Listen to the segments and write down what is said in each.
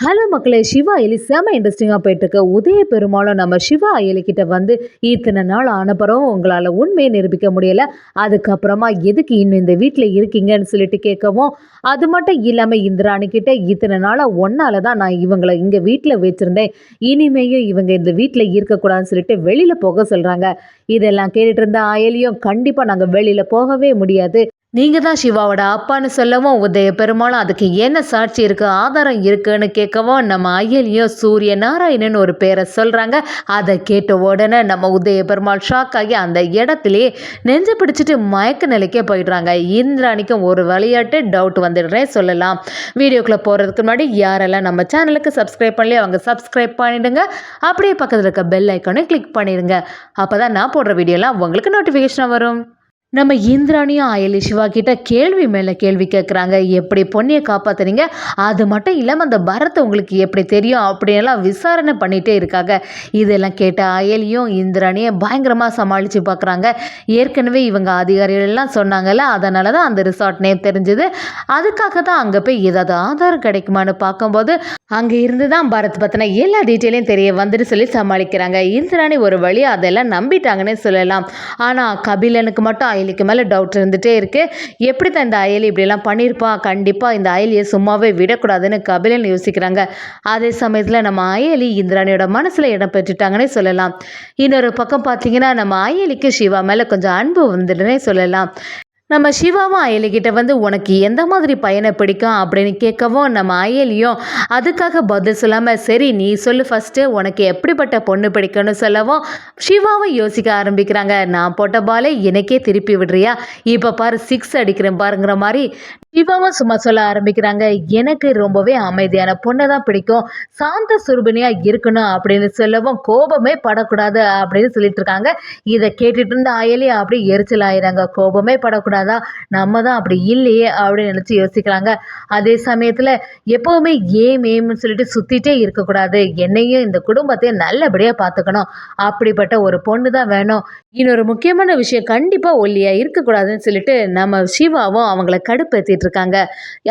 Hello மக்களே, சிவா அயலி செம இன்ட்ரெஸ்டிங்காக போயிட்டுருக்கு. உதய பெருமாளும் நம்ம சிவா அயலிக்கிட்ட வந்து இத்தனை நாள் ஆனப்புறம் உங்களால் உண்மையை நிரூபிக்க முடியலை, அதுக்கப்புறமா எதுக்கு இன்னும் இந்த வீட்டில் இருக்கீங்கன்னு சொல்லிட்டு கேட்கவும், அது மட்டும் இல்லாமல் இந்திராணிக்கிட்ட இத்தனை நாளாக ஒன்னால தான் நான் இவங்களை இங்கே வீட்டில் வச்சுருந்தேன், இனிமேயும் இவங்க இந்த வீட்டில் இருக்கக்கூடாதுன்னு சொல்லிட்டு வெளியில் போக சொல்கிறாங்க. இதெல்லாம் கேட்டுட்டு இருந்த அயலியும் கண்டிப்பாக நாங்கள் வெளியில் போகவே முடியாது, நீங்க தான் சிவாவோட அப்பான்னு சொல்லவும், உதய பெருமாளும் அதுக்கு என்ன சாட்சி இருக்கு, ஆதாரம் இருக்குன்னு கேட்கவும், நம்ம அயலியும் சூரிய நாராயணன் ஒரு பேரை சொல்றாங்க. அதை கேட்ட உடனே நம்ம உதய பெருமாள் ஷாக் ஆகி அந்த இடத்துலயே நெஞ்சு பிடிச்சிட்டு மயக்க நிலைக்கே போயிடுறாங்க. இந்திராணிக்கும் ஒரு விளையாட்டு டவுட் வந்துடுறேன் சொல்லலாம். வீடியோக்குள்ள போறதுக்கு முன்னாடி யாரெல்லாம் நம்ம சேனலுக்கு சப்ஸ்கிரைப் பண்ணலையோ அவங்க சப்ஸ்கிரைப் பண்ணிடுங்க. அப்படியே பக்கத்தில் இருக்க பெல் ஐக்கானை கிளிக் பண்ணிடுங்க. அப்பதான் நான் போடுற வீடியோலாம் உங்களுக்கு நோட்டிஃபிகேஷன் வரும். நம்ம இந்திராணியும் அயலி சிவா கிட்ட கேள்வி மேலே கேள்வி கேட்குறாங்க. எப்படி பொண்ணியை காப்பாற்றுறீங்க, அது மட்டும் இல்லாமல் அந்த பரத்தை உங்களுக்கு எப்படி தெரியும் அப்படியெல்லாம் விசாரணை பண்ணிகிட்டே இருக்காங்க. இதெல்லாம் கேட்ட அயலியும் இந்திராணியை பயங்கரமாக சமாளித்து பார்க்குறாங்க. ஏற்கனவே இவங்க அதிகாரிகள் எல்லாம் சொன்னாங்கல்ல, அதனால தான் அந்த ரிசார்ட் நேம் தெரிஞ்சுது. அதுக்காக தான் அங்கே போய் ஏதாவது ஆதாரம் கிடைக்குமான்னு பார்க்கும்போது அங்கே இருந்து தான் பரத் பற்றின எல்லா டீட்டெயிலையும் தெரிய வந்துட்டு சொல்லி சமாளிக்கிறாங்க. இந்திராணி ஒரு வழி அதெல்லாம் நம்பிட்டாங்கன்னே சொல்லலாம். ஆனால் கபிலனுக்கு மட்டும் அயலிக்கு மேலே டவுட் இருந்துகிட்டே இருக்குது. எப்படி தான் இந்த அயலி இப்படியெல்லாம் பண்ணியிருப்பா, கண்டிப்பாக இந்த அயலியை சும்மாவே விடக்கூடாதுன்னு கபிலன் யோசிக்கிறாங்க. அதே சமயத்தில் நம்ம அயலி இந்திராணியோட மனசில் இடம் பெற்றுட்டாங்கன்னே சொல்லலாம். இன்னொரு பக்கம் பார்த்தீங்கன்னா நம்ம அயலிக்கு சிவா மேலே கொஞ்சம் அன்பு வந்துடுன்னே சொல்லலாம். நம்ம சிவாவும் அயலிக்கிட்ட வந்து உனக்கு எந்த மாதிரி பையனை பிடிக்கும் அப்படின்னு கேட்கவும், நம்ம அயலியும் அதுக்காக பதில் சொல்லாமல் சரி நீ சொல்லு ஃபஸ்ட்டு, உனக்கு எப்படிப்பட்ட பொண்ணு பிடிக்கும்னு சொல்லவும் சிவாவும் யோசிக்க ஆரம்பிக்கிறாங்க. நான் போட்ட பாலே எனக்கே திருப்பி விடுறியா, இப்போ பாரு 6 அடிக்கிறேன் பாருங்கிற மாதிரி சிவாவும் சும்மா சொல்ல ஆரம்பிக்கிறாங்க. எனக்கு ரொம்பவே அமைதியான பொண்ணை தான் பிடிக்கும், சாந்த சுரூபினியாக இருக்கணும் அப்படின்னு சொல்லவும் கோபமே படக்கூடாது அப்படின்னு சொல்லிட்டு இருக்காங்க. இதை கேட்டுட்டு இருந்த அயலி அப்படியே எரிச்சல் ஆயிடுறாங்க. கோபமே படக்கூடாதா, நம்ம தான் அப்படி இல்லையே அப்படின்னு நினச்சி யோசிக்கிறாங்க. அதே சமயத்தில் எப்போவுமே ஏம்னு சொல்லிட்டு சுற்றிட்டே இருக்கக்கூடாது, என்னையும் இந்த குடும்பத்தையும் நல்லபடியாக பார்த்துக்கணும், அப்படிப்பட்ட ஒரு பொண்ணு தான் வேணும். இன்னொரு முக்கியமான விஷயம், கண்டிப்பாக ஒல்லியாக இருக்கக்கூடாதுன்னு சொல்லிட்டு நம்ம சிவாவும் அவங்கள கடுப்பேற்றிட்டு இருக்காங்க.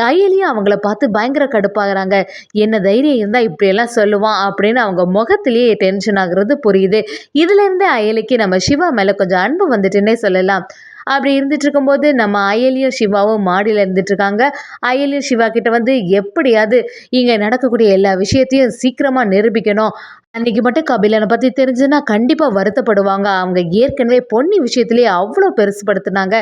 அயலியும் அவங்கள பார்த்து பயங்கர கடுப்பாகிறாங்க. என்ன தைரியம் இருந்தால் இப்படியெல்லாம் சொல்லுவான் அப்படின்னு அவங்க முகத்திலேயே டென்ஷன் ஆகுறது புரியுது. இதுலேருந்தே அயலிக்கு நம்ம சிவா மேலே கொஞ்சம் அன்பு வந்துட்டுன்னே சொல்லலாம். அப்படி இருந்துட்டு இருக்கும்போது நம்ம அயலியும் சிவாவும் மாடியில் இருந்துட்டு இருக்காங்க. அயலியும் சிவா கிட்ட வந்து எப்படியாவது இங்கே நடக்கக்கூடிய எல்லா விஷயத்தையும் சீக்கிரமாக நிரூபிக்கணும், அன்னைக்கு மட்டும் கபிலனை பற்றி தெரிஞ்சுன்னா கண்டிப்பாக வருத்தப்படுவாங்க, அவங்க ஏற்கனவே பொன்னி விஷயத்துலேயே அவ்வளோ பெருசுப்படுத்தினாங்க,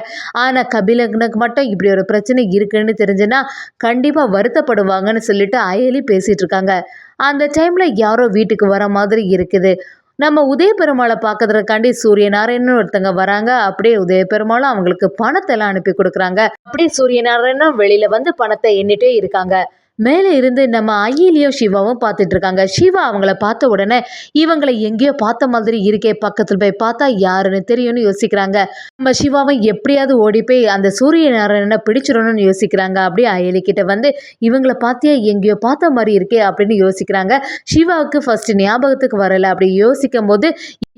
ஆனால் கபிலனுக்கு மட்டும் இப்படி ஒரு பிரச்சனை இருக்குன்னு தெரிஞ்சுன்னா கண்டிப்பாக வருத்தப்படுவாங்கன்னு சொல்லிட்டு அயலி பேசிகிட்டு இருக்காங்க. அந்த டைமில் யாரோ வீட்டுக்கு வர மாதிரி இருக்குது. நம்ம உதய பெருமாளை பார்க்கறதுக்காண்டி சூரிய நாராயணன் ஒருத்தங்க வராங்க. அப்படியே உதய பெருமாளும் அவங்களுக்கு பணத்தை எல்லாம் அனுப்பி கொடுக்குறாங்க. அப்படியே சூரிய நாராயணனும் வெளியில வந்து பணத்தை எண்ணிட்டே இருக்காங்க. மேலே இருந்து நம்ம அய்யிலியும் சிவாவும் பார்த்துட்டு இருக்காங்க. சிவா அவங்கள பார்த்த உடனே இவங்களை எங்கேயோ பார்த்த மாதிரி இருக்கே, பக்கத்தில் போய் பார்த்தா யாருன்னு தெரியும்னு யோசிக்கிறாங்க. நம்ம சிவாவும் எப்படியாவது ஓடி போய் அந்த சூரிய நாராயணனை பிடிச்சிடணும்னு யோசிக்கிறாங்க. அப்படியே அயலிக்கிட்ட வந்து இவங்கள பார்த்தியா எங்கேயோ பார்த்த மாதிரி இருக்கே அப்படின்னு யோசிக்கிறாங்க. சிவாவுக்கு ஃபர்ஸ்ட் ஞாபகத்துக்கு வரலை. அப்படி யோசிக்கும் போது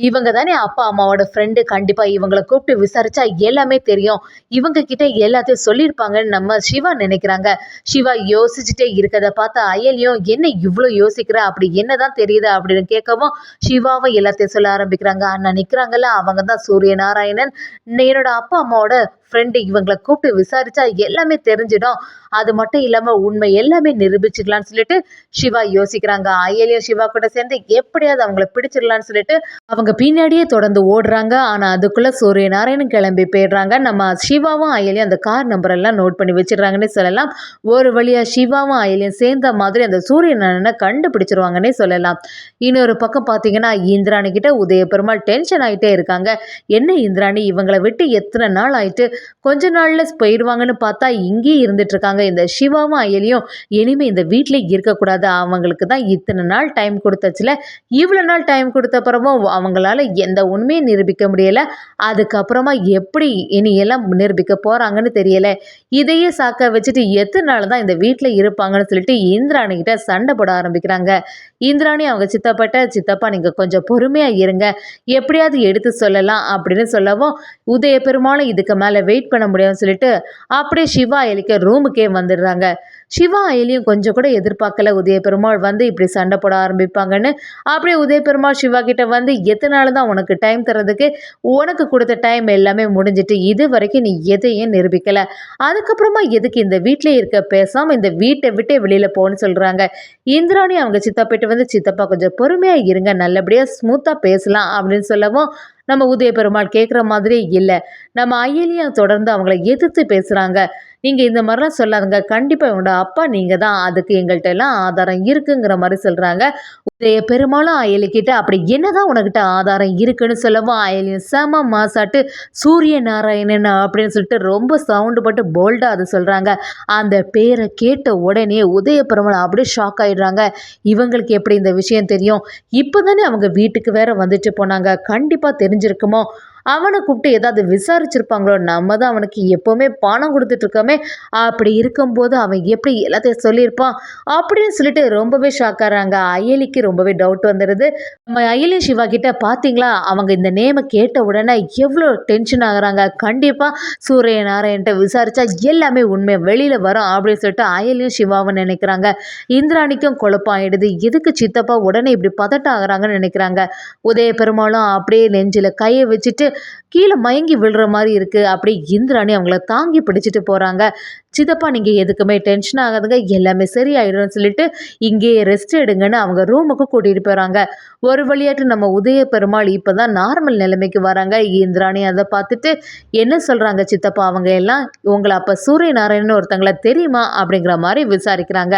இவங்க தானே அப்பா அம்மாவோட ஃப்ரெண்டு, கண்டிப்பாக இவங்களை கூப்பிட்டு விசாரிச்சா எல்லாமே தெரியும், இவங்க கிட்ட எல்லாத்தையும் சொல்லியிருப்பாங்கன்னு நம்ம சிவா நினைக்கிறாங்க. சிவா யோசிச்சுட்டே இருக்கதை பார்த்து அயலியும் என்ன இவ்வளோ யோசிக்கிற, அப்படி என்னதான் தெரியுது அப்படின்னு கேட்கவும் சிவாவும் எல்லாத்தையும் சொல்ல ஆரம்பிக்கிறாங்க. அண்ணா நிற்கிறாங்கல்ல, அவங்க தான் சூரிய நாராயணன், என்னோட அப்பா அம்மாவோட ஃப்ரெண்டு, இவங்களை கூப்பிட்டு விசாரிச்சா எல்லாமே தெரிஞ்சிடும், அது மட்டும் இல்லாமல் உண்மை எல்லாமே நிரூபிச்சுக்கலான்னு சொல்லிட்டு சிவா யோசிக்கிறாங்க. அயலியும் சிவா கூட சேர்ந்து எப்படியாவது அவங்கள பிடிச்சிடலான்னு சொல்லிட்டு அவங்க பின்னாடியே தொடர்ந்து ஓடுறாங்க. ஆனால் அதுக்குள்ளே சூரிய நாராயணன் கிளம்பி போயிடுறாங்க. நம்ம சிவாவும் அயலியும் அந்த கார் நம்பர் எல்லாம் நோட் பண்ணி வச்சிடறாங்கன்னே சொல்லலாம். ஒரு வழியாக சிவாவும் அயலியும் சேர்ந்த மாதிரி அந்த சூரிய நாராயணனை கண்டுபிடிச்சிருவாங்கன்னே சொல்லலாம். இன்னொரு பக்கம் பார்த்தீங்கன்னா இந்திராணி கிட்ட உதய பெருமாள் டென்ஷன் ஆகிட்டே இருக்காங்க. என்ன இந்திராணி, இவங்களை விட்டு எத்தனை நாள் ஆயிட்டு, கொஞ்ச நாள்ல போயிடுவாங்கன்னு பார்த்தா இங்கேயே இருந்துட்டு இருக்காங்க. இந்த சிவாவும் அயலியும் இனிமே இந்த வீட்டிலே இருக்கக்கூடாது, அவங்களுக்கு தான் இத்தனை நாள் டைம் கொடுத்தச்சுல, இவ்வளோ நாள் டைம் கொடுத்த பிறகும் அவங்களால எந்த உண்மையை நிரூபிக்க முடியலை, அதுக்கப்புறமா எப்படி இனி எல்லாம் நிரூபிக்க போகிறாங்கன்னு தெரியலை, இதையே சாக்க வச்சுட்டு எத்தனை நாள் தான் இந்த வீட்டில் இருப்பாங்கன்னு சொல்லிட்டு இந்திராணி கிட்ட சண்டை போட ஆரம்பிக்கிறாங்க. இந்திராணி அவங்க சித்தப்பா நீங்கள் கொஞ்சம் பொறுமையாக இருங்க, எப்படியாவது எடுத்து சொல்லலாம் அப்படின்னு சொல்லவும் உதய பெருமாளும் இதுக்கு மேலே வெயிட் பண்ண முடியும்னு சொல்லிட்டு அப்படியே சிவா அயலிக்க ரூமுக்கே வந்துடுறாங்க. சிவா அயலியும் கொஞ்சம் கூட எதிர்பார்க்கல உதய பெருமாள் வந்து இப்படி சண்டை போட ஆரம்பிப்பாங்கன்னு. அப்படியே உதய பெருமாள் சிவா கிட்ட வந்து எத்தனை நாள் தான் உனக்கு டைம் தர்றதுக்கு, உனக்கு கொடுத்த டைம் எல்லாமே முடிஞ்சிட்டு இது வரைக்கும் நீ எதையும் நிரூபிக்கல, அதுக்கப்புறமா எதுக்கு இந்த வீட்டிலே இருக்க, பேசாம இந்த வீட்டை விட்டே வெளியில போன்னு சொல்றாங்க. இந்திராணி அவங்க சித்தப்பிட்ட வந்து சித்தப்பா கொஞ்சம் பொறுமையா இருங்க, நல்லபடியா ஸ்மூத்தா பேசலாம் அப்படின்னு சொல்லவும் நம்ம உதய பெருமாள் கேட்குற மாதிரியே இல்லை. நம்ம அயலியும் தொடர்ந்து அவங்கள எதிர்த்து பேசுறாங்க. நீங்க இந்த மாதிரிலாம் சொல்லாதுங்க, கண்டிப்பா இவனோட அப்பா நீங்க தான், அதுக்கு எங்கள்கிட்ட எல்லாம் ஆதாரம் இருக்குங்கிற மாதிரி சொல்றாங்க. உதய பெருமாளும் அயலிக்கிட்ட அப்படி என்னதான் உனக்கிட்ட ஆதாரம் இருக்குன்னு சொல்லவும் அயலியும் செம மாசாட்டு சூரிய நாராயணன் அப்படின்னு சொல்லிட்டு ரொம்ப சவுண்டு போட்டு போல்டா அதை சொல்றாங்க. அந்த பேரை கேட்ட உடனே உதய பெருமாள் அப்படியே ஷாக் ஆயிடுறாங்க. இவங்களுக்கு எப்படி இந்த விஷயம் தெரியும்? இப்போதானே அவங்க வீட்டுக்கு வேற வந்துட்டு போனாங்க, கண்டிப்பா தெரிஞ்சிருக்குமோ, அவனை கூப்பிட்டு ஏதாவது விசாரிச்சிருப்பாங்களோ, நம்ம தான் அவனுக்கு எப்போவுமே பணம் கொடுத்துட்டு இருக்கோமே, அப்படி இருக்கும்போது அவன் எப்படி எல்லாத்தையும் சொல்லியிருப்பான் அப்படின்னு சொல்லிட்டு ரொம்பவே ஷாக் ஆகிறாங்க. அயலிக்கு ரொம்பவே டவுட் வந்துடுது. நம்ம அயலி சிவா கிட்ட பார்த்தீங்களா, அவங்க இந்த நேமை கேட்ட உடனே எவ்வளோ டென்ஷன் ஆகுறாங்க, கண்டிப்பாக சூரிய நாராயண்கிட்ட விசாரிச்சா எல்லாமே உண்மை வெளியில் வரும் அப்படின்னு சொல்லிட்டு அயலியும் சிவாவும் நினைக்கிறாங்க. இந்திராணிக்கும் குழப்பம் ஆயிடுது, எதுக்கு சித்தப்பா உடனே இப்படி பதட்டம் ஆகுறாங்கன்னு நினைக்கிறாங்க. உதய பெருமாளும் அப்படியே நெஞ்சில் கையை வச்சுட்டு கீழே மயங்கி விழுற மாதிரி இருக்கு. அப்படியே இந்திராணி அவங்கள தாங்கி பிடிச்சிட்டு போறாங்க. சித்தப்பா நீங்க எதுக்குமே டென்ஷன் ஆகாதுங்க, எல்லாமே சரியாயிடும்னு சொல்லிட்டு இங்கேயே ரெஸ்ட் எடுங்கன்னு அவங்க ரூமுக்கு கூட்டிட்டு போறாங்க. ஒரு வழியாட்டு நம்ம உதய பெருமாள் இப்பதான் நார்மல் நிலைமைக்கு வராங்க. இந்திராணி அதை பார்த்துட்டு என்ன சொல்றாங்க, சித்தப்பா அவங்க எல்லாம் உங்களை அப்ப சூரிய நாராயணன் ஒருத்தங்களை தெரியுமா அப்படிங்கிற மாதிரி விசாரிக்கிறாங்க.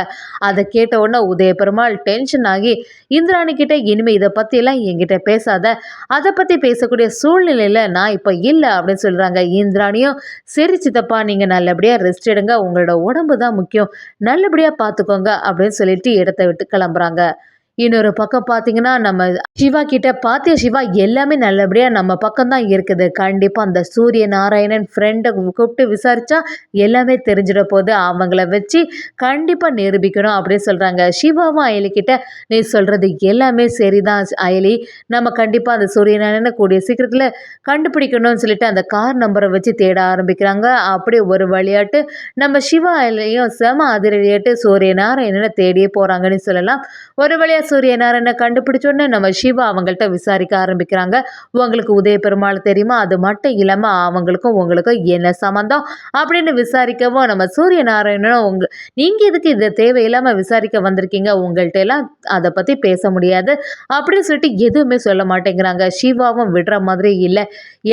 அதை கேட்ட உடனே உதய பெருமாள் டென்ஷன் ஆகி இந்திராணி கிட்ட இனிமே இதை பத்தி எல்லாம் என்கிட்ட பேசாத, அதை பத்தி பேசக்கூடிய சூழ்நிலையில நான் இப்போ இல்லை அப்படின்னு சொல்றாங்க. இந்திராணியும் சரி சித்தப்பா நீங்க நல்லபடியா ரெஸ்ட் எடுங்க, உங்களோட உடம்பு தான் முக்கியம், நல்லபடியா பார்த்துக்கோங்க அப்படின்னு சொல்லிட்டு இடத்த விட்டு கிளம்புறாங்க. இன்னொரு பக்கம் பார்த்தீங்கன்னா நம்ம சிவா கிட்ட பாத்தியா சிவா, எல்லாமே நல்லபடியாக நம்ம பக்கம் தான் இருக்குது, கண்டிப்பாக அந்த சூரிய நாராயணன் ஃப்ரெண்டை கூப்பிட்டு விசாரிச்சா எல்லாமே தெரிஞ்சிட போது, அவங்கள வச்சு கண்டிப்பாக நிரூபிக்கணும் அப்படின்னு சொல்கிறாங்க. சிவாவும் அயலிக்கிட்ட நீ சொல்கிறது எல்லாமே சரிதான் அயலி, நம்ம கண்டிப்பாக அந்த சூரிய நாராயணனை கூடிய சீக்கிரத்தில் கண்டுபிடிக்கணும்னு சொல்லிட்டு அந்த கார் நம்பரை வச்சு தேட ஆரம்பிக்கிறாங்க. அப்படியே ஒரு வழியாட்டு நம்ம சிவா அயலியும் செம அதிரடியாட்டு சூரிய நாராயணனை தேடியே போகிறாங்கன்னு சொல்லலாம். ஒரு வழியாக சூரிய நாராயணனை கண்டுபிடிச்சோன்னே நம்ம சிவா அவங்கள்ட்ட விசாரிக்க ஆரம்பிக்கிறாங்க. உங்களுக்கு உதய பெருமாள் தெரியுமா, அது மட்டும் இல்லாமல் அவங்களுக்கும் உங்களுக்கும் என்ன சம்மந்தம் அப்படின்னு விசாரிக்கவும் நம்ம சூரிய நாராயணனும் நீங்கள் எதுக்கு இதை தேவையில்லாமல் விசாரிக்க வந்திருக்கீங்க, உங்கள்கிட்ட எல்லாம் அதை பற்றி பேச முடியாது அப்படின்னு சொல்லிட்டு எதுவுமே சொல்ல மாட்டேங்கிறாங்க. சிவாவும் விடுற மாதிரி இல்லை,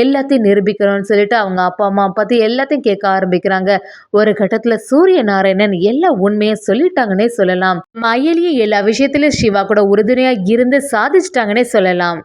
எல்லாத்தையும் நிரூபிக்கணும்னு சொல்லிட்டு அவங்க அப்பா அம்மா பற்றி எல்லாத்தையும் கேட்க ஆரம்பிக்கிறாங்க. ஒரு கட்டத்தில் சூரிய நாராயணன் எல்லா உண்மையை சொல்லிட்டாங்கன்னே சொல்லலாம். அயலியும் எல்லா விஷயத்திலும் சிவா கூட உறுதுணையாக இருந்து சாதிச்சிட்டாங்கன்னே சொல்லலாம்.